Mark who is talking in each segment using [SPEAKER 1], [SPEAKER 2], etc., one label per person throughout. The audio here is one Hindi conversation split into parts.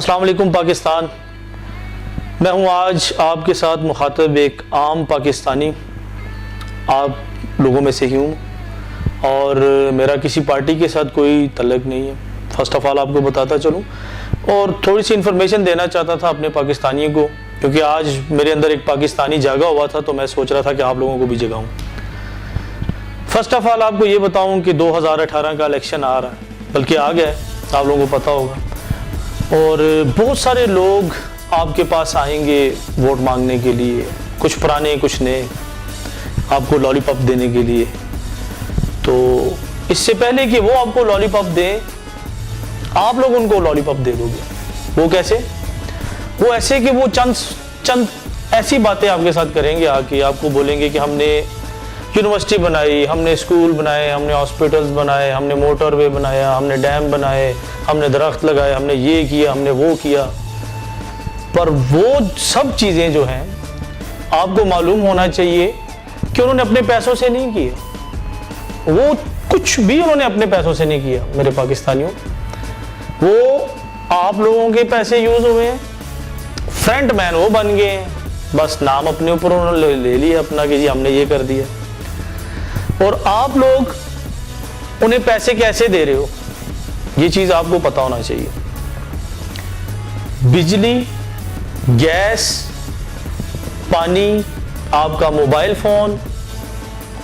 [SPEAKER 1] अस्सलाम वालेकुम पाकिस्तान। मैं हूं आज आपके साथ मुखातब एक आम पाकिस्तानी, आप लोगों में से ही हूं और मेरा किसी पार्टी के साथ कोई तल्लुक़ नहीं है। फ़र्स्ट ऑफ़ ऑल आपको बताता चलूं और थोड़ी सी इन्फॉर्मेशन देना चाहता था अपने पाकिस्तानियों को, क्योंकि आज मेरे अंदर एक पाकिस्तानी जागा हुआ था, तो मैं सोच रहा था कि आप लोगों को भी जगाऊं। फ़र्स्ट ऑफ़ ऑल आपको ये बताऊं कि 2018 का इलेक्शन आ रहा है, बल्कि आ गया है, आप लोगों को पता होगा, और बहुत सारे लोग आपके पास आएंगे वोट मांगने के लिए, कुछ पुराने कुछ नए, आपको लॉलीपॉप देने के लिए। तो इससे पहले कि वो आपको लॉलीपॉप दें, आप लोग उनको लॉलीपॉप दे दोगे। वो कैसे? वो ऐसे कि वो चंद ऐसी बातें आपके साथ करेंगे, आके आपको बोलेंगे कि हमने यूनिवर्सिटी बनाई, हमने स्कूल बनाए, हमने हॉस्पिटल्स बनाए, हमने मोटरवे बनाया, हमने डैम बनाए, हमने दरख्त लगाए, हमने ये किया, हमने वो किया। पर वो सब चीज़ें जो हैं, आपको मालूम होना चाहिए कि उन्होंने अपने पैसों से नहीं किया। वो कुछ भी उन्होंने अपने पैसों से नहीं किया मेरे पाकिस्तानियों। वो आप लोगों के पैसे यूज़ हुए हैं, फ्रंट मैन वो बन गए हैं, बस नाम अपने ऊपर उन्होंने ले लिया अपना कि जी हमने ये कर दिया। और आप लोग उन्हें पैसे कैसे दे रहे हो, ये चीज़ आपको पता होना चाहिए। बिजली, गैस, पानी, आपका मोबाइल फ़ोन,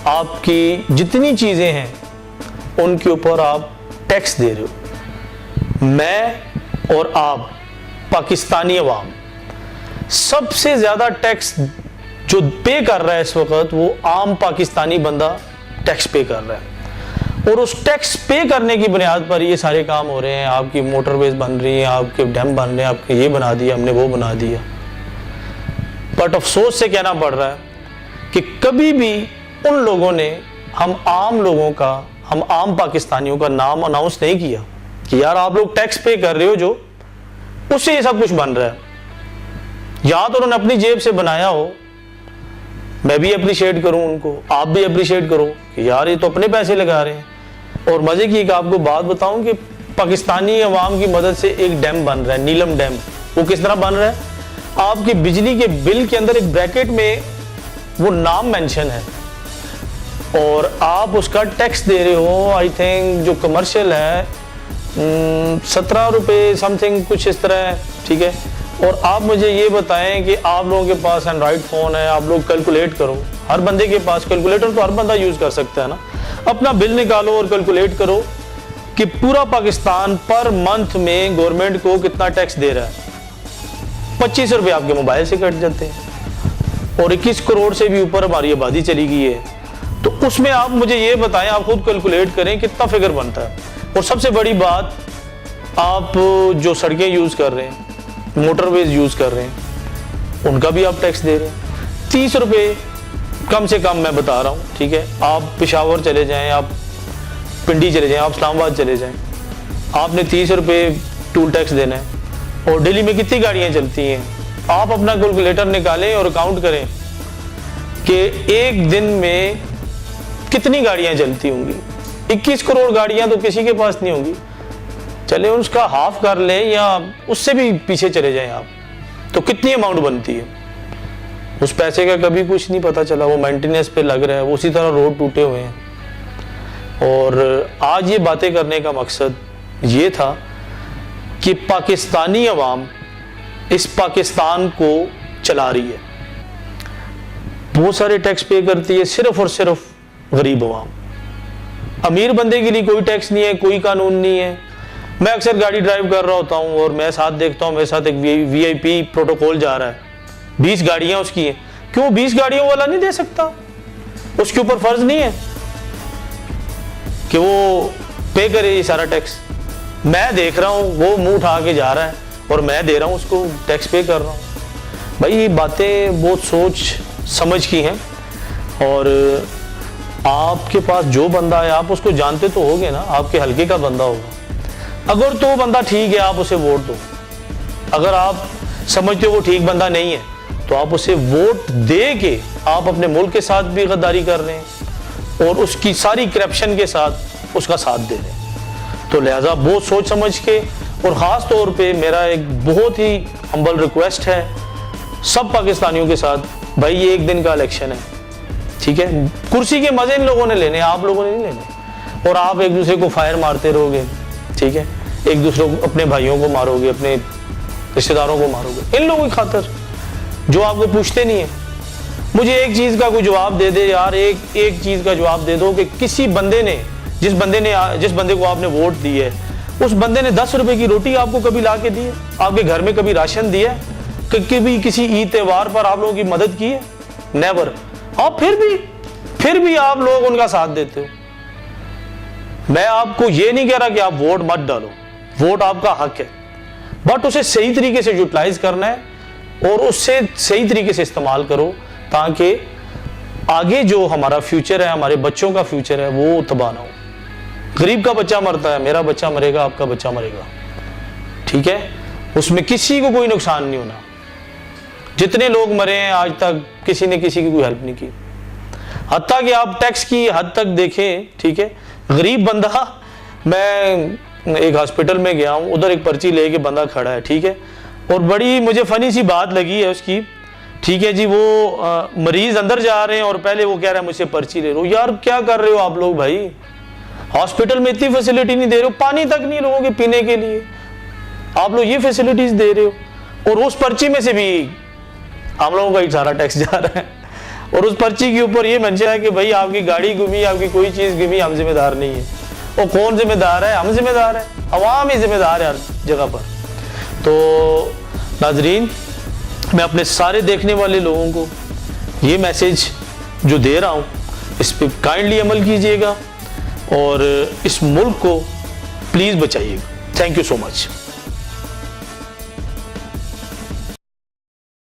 [SPEAKER 1] आपकी जितनी चीज़ें हैं उनके ऊपर आप टैक्स दे रहे हो। मैं और आप पाकिस्तानी अवाम सबसे ज़्यादा टैक्स जो पे कर रहा है इस वक्त, वो आम पाकिस्तानी बंदा टैक्स पे कर रहा है। और उस टैक्स पे करने की बुनियाद पर ये सारे काम हो रहे हैं। आपकी मोटरवेज बन रही हैं, आपके डैम बन रहे हैं, आपके ये बना दिया, हमने वो बना दिया। बट अफसोस से कहना पड़ रहा है कि कभी भी उन लोगों ने हम आम पाकिस्तानियों का नाम अनाउंस नहीं किया कि यार आप लोग टैक्स पे कर रहे हो, जो उससे ये सब कुछ बन रहा है। या तो उन्होंने अपनी जेब से बनाया हो, मैं भी अप्रिशिएट करूं उनको, आप भी अप्रिशिएट करो कि यार ये तो अपने पैसे लगा रहे हैं। और मजे की एक आपको बात बताऊं कि पाकिस्तानी अवाम की मदद से एक डैम बन रहा है, नीलम डैम। वो किस तरह बन रहा है? आपके बिजली के बिल के अंदर एक ब्रैकेट में वो नाम मेंशन है और आप उसका टैक्स दे रहे हो। आई थिंक जो कमर्शियल है 17 रुपये समथिंग कुछ इस तरह है, ठीक है। और आप मुझे ये बताएं कि आप लोगों के पास एंड्रॉइड फ़ोन है, आप लोग कैलकुलेट करो, हर बंदे के पास कैलकुलेटर तो हर बंदा यूज़ कर सकता है ना। अपना बिल निकालो और कैलकुलेट करो कि पूरा पाकिस्तान पर मंथ में गवर्नमेंट को कितना टैक्स दे रहा है। 25 रुपये आपके मोबाइल से कट जाते हैं और 21 करोड़ से भी ऊपर हमारी आबादी चली गई है। तो उसमें आप मुझे ये बताएं, आप खुद कैलकुलेट करें कितना फिगर बनता है। और सबसे बड़ी बात, आप जो सड़कें यूज़ कर रहे हैं, मोटरवेज यूज़ कर रहे हैं, उनका भी आप टैक्स दे रहे हैं। 30 रुपये कम से कम मैं बता रहा हूँ, ठीक है। आप पेशावर चले जाएं, आप पिंडी चले जाएं, आप इस्लामाबाद चले जाएं, आपने 30 रुपये टूल टैक्स देना है। और दिल्ली में कितनी गाड़ियाँ चलती हैं, आप अपना कैलकुलेटर निकालें और काउंट करें कि एक दिन में कितनी गाड़ियाँ चलती होंगी। 21 करोड़ गाड़ियाँ तो किसी के पास नहीं होंगी। चले उसका हाफ कर लें या उससे भी पीछे चले जाएं आप, तो कितनी अमाउंट बनती है। उस पैसे का कभी कुछ नहीं पता चला, वो मेंटेनेंस पे लग रहा है, उसी तरह रोड टूटे हुए हैं। और आज ये बातें करने का मकसद ये था कि पाकिस्तानी अवाम इस पाकिस्तान को चला रही है, बहुत सारे टैक्स पे करती है, सिर्फ और सिर्फ गरीब अवाम। अमीर बंदे के लिए कोई टैक्स नहीं है, कोई कानून नहीं है। मैं अक्सर गाड़ी ड्राइव कर रहा होता हूँ और मैं साथ देखता हूँ, मेरे साथ एक वीआईपी प्रोटोकॉल जा रहा है, 20 गाड़ियाँ उसकी हैं। क्यों 20 गाड़ियों वाला नहीं दे सकता? उसके ऊपर फर्ज नहीं है कि वो पे करे ये सारा टैक्स? मैं देख रहा हूँ वो मुंह उठा के जा रहा है और मैं दे रहा हूँ उसको, टैक्स पे कर रहा हूँ। भाई ये बातें बहुत सोच समझ की हैं। और आपके पास जो बंदा है, आप उसको जानते तो होगे ना, आपके हल्के का बंदा होगा। अगर तो बंदा ठीक है, आप उसे वोट दो। अगर आप समझते हो वो ठीक बंदा नहीं है, तो आप उसे वोट दे के आप अपने मुल्क के साथ भी गद्दारी कर रहे हैं और उसकी सारी करप्शन के साथ उसका साथ दे रहे हैं। तो लिहाजा बहुत सोच समझ के और ख़ास तौर पे मेरा एक बहुत ही हम्बल रिक्वेस्ट है सब पाकिस्तानियों के साथ, भाई ये एक दिन का इलेक्शन है, ठीक है, कुर्सी के मजे इन लोगों ने लेने, आप लोगों ने नहीं लेने। और आप एक दूसरे को फायर मारते रहोगे, ठीक है, एक दूसरे को, अपने भाइयों को मारोगे, अपने रिश्तेदारों को मारोगे, इन लोगों की खातर जो आपको पूछते नहीं है। मुझे एक चीज़ का कोई जवाब दे दे यार, एक चीज़ का जवाब दे दो कि किसी बंदे ने, जिस बंदे को आपने वोट दी है, उस बंदे ने 10 रुपए की रोटी आपको कभी ला के दी है? आपके घर में कभी राशन दिया है? कभी किसी ईद त्योहार पर आप लोगों की मदद की है? नेवर। और फिर भी आप लोग उनका साथ देते हो। मैं आपको ये नहीं कह रहा कि आप वोट मत डालो, वोट आपका हक है, बट उसे सही तरीके से यूटिलाइज करना है और उससे सही तरीके से इस्तेमाल करो, ताकि आगे जो हमारा फ्यूचर है, हमारे बच्चों का फ्यूचर है, वो तबाह ना हो। गरीब का बच्चा मरता है, मेरा बच्चा मरेगा, आपका बच्चा मरेगा, ठीक है, उसमें किसी को कोई नुकसान नहीं होना। जितने लोग मरे हैं आज तक, किसी ने किसी की कोई हेल्प नहीं की। हत्ता कि आप टैक्स की हद तक देखें, ठीक है, गरीब बंदा, मैं एक हॉस्पिटल में गया हूँ, उधर एक पर्ची लेके बंदा खड़ा है, ठीक है, और बड़ी मुझे फनी सी बात लगी है उसकी, ठीक है जी, वो मरीज अंदर जा रहे हैं और पहले वो कह रहा है मुझसे पर्ची ले लो। यार क्या कर रहे हो आप लोग भाई, हॉस्पिटल में इतनी फैसिलिटी नहीं दे रहे हो, पानी तक नहीं लोगों के पीने के लिए, आप लोग ये फैसिलिटीज दे रहे हो, और उस पर्ची में से भी हम लोगों का ही सारा टैक्स जा रहा है, और उस पर्ची के ऊपर ये मेंशन है कि भाई आपकी गाड़ी घूमी, आपकी कोई चीज घूमी, हम जिम्मेदार नहीं है। और कौन जिम्मेदार है? हम जिम्मेदार है, अवाम ही जिम्मेदार है हर जगह पर। तो नाजरीन, मैं अपने सारे देखने वाले लोगों को ये मैसेज जो दे रहा हूँ, इस पर काइंडली अमल कीजिएगा और इस मुल्क को प्लीज़ बचाइएगा। Thank you so much.